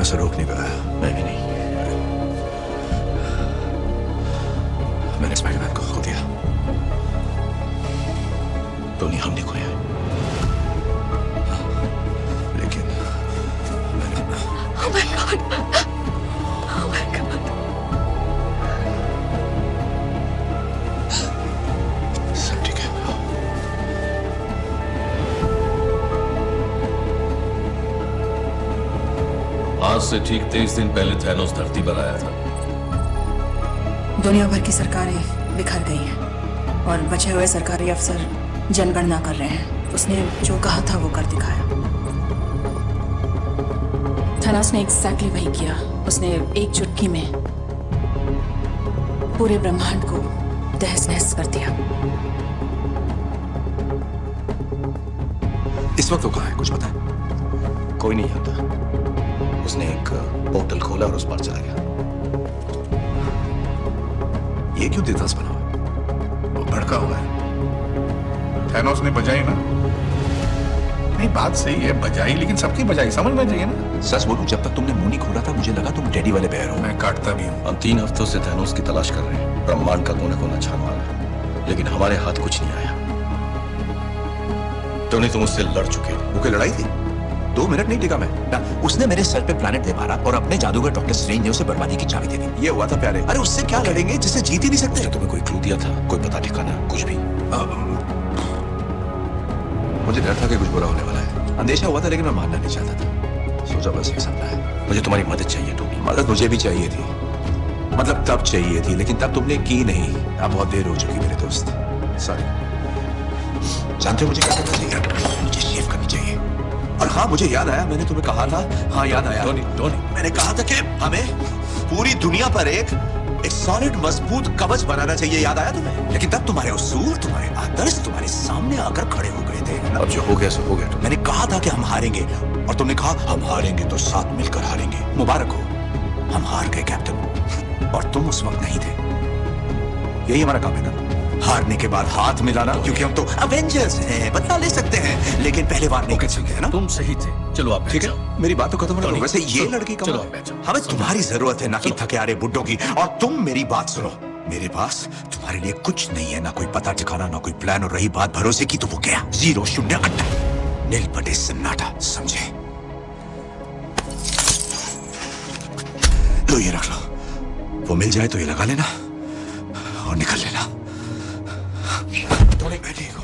से रोक नहीं पाया। मैं भी नहीं। मैंने स्पाइडरमैन को खो दिया। टोनी हमने खोया, लेकिन मैंने Oh my God! Oh my God! सब ठीक है। आज से ठीक 23 दिन पहले थैनोस धरती पर आया था। दुनिया भर की सरकारें बिखर गई हैं और बचे हुए सरकारी अफसर जनगणना कर रहे हैं। उसने जो कहा था वो कर दिखाया। थैनोस ने एग्जैक्टली वही किया। उसने एक चुटकी में पूरे ब्रह्मांड को तहस नहस कर दिया। इस वक्त वो कहाँ है, कुछ पता है? कोई नहीं आता। उसने एक पोर्टल खोला और उस पर चला गया। ये क्यों दिलचस बना हुआ है? वो भड़का हुआ है। थैनोस ने बजाई ना? नहीं, बात सही है, बजाई, लेकिन सबकी बजाई समझ में चाहिए ना। सच बोलूं, जब तक तुमने मुंह नहीं खोला था मुझे लगा तुम डैडी वाले पैर हो। मैं काटता भी हूँ। हम 3 हफ्तों से थैनोस की तलाश कर रहे हैं। ब्रह्मांड का कोना कोना छान मारा, लेकिन हमारे हाथ कुछ नहीं आया। टोनी, तुम उससे लड़ चुके हो। वो क्या लड़ाई थी? 2 मिनट नहीं टिका मैं ना। उसने मेरे सर पे प्लैनेट दे मारा और अपने जादूगर डॉक्टर स्ट्रेंज ने उसे बर्बादी की चाबी दे दी। ये हुआ था प्यारे। अरे उससे क्या लड़ेंगे जिससे जीत ही नहीं सकते? उसने तुम्हें कोई क्लू दिया था? कोई पता ठिकाना कुछ भी? मुझे डर था कि कुछ बुरा होने वाला है। अंदेशा हुआ था, लेकिन मैं मानना नहीं चाहता था। सोचा बस एक सपना है। मुझे तुम्हारी मदद चाहिए टोनी। मदद मुझे भी चाहिए थी, मतलब तब चाहिए थी, लेकिन तब तुमने की नहीं। अब बहुत देर हो चुकी मेरे दोस्त। सॉरी। जानते हो मुझे क्या करना चाहिए? मुझे शेव करनी चाहिए। और हाँ, मुझे याद आया, मैंने तुम्हें कहा था। हाँ याद आया टोनी, मैंने कहा था कि हमें पूरी दुनिया पर एक सॉलिड मजबूत कवच बनाना चाहिए। याद आया तुम्हें? लेकिन तब तुम्हारे उसूल, तुम्हारे आदर्श तुम्हारे सामने आकर खड़े हो गए थे। अब जो हो गया सो हो गया। मैंने कहा था कि हम हारेंगे और तुमने कहा हम हारेंगे तो साथ मिलकर हारेंगे। मुबारक हो, हम हार गए कैप्टन, और तुम उस वक्त नहीं थे। यही हमारा काम है ना, हारने के बाद हाथ मिलाना, क्योंकि हम तो अवेंजर्स हैं, बदला ले सकते हैं, लेकिन पहले वार नहीं कर सकते, है ना? तुम सही थे। चलो आप ठीक है, मेरी बात तो खत्म हो। वैसे ये लड़की चलो आप बैठ जाओ। हमें तुम्हारी जरूरत है, ना कि थके हारे बुड्ढों की। और तुम मेरी बात सुनो, मेरे पास तुम्हारे लिए कुछ नहीं है, ना कोई पता ठिकाना, ना कोई प्लान। और रही बात भरोसे की, तो वो क्या? 0 0 अड्डा, नील पटे सन्नाटा, समझे? लो ये रख लो, वो मिल जाए तो ये लगा लेना और निकल लेना। थोड़ी बैठे हो।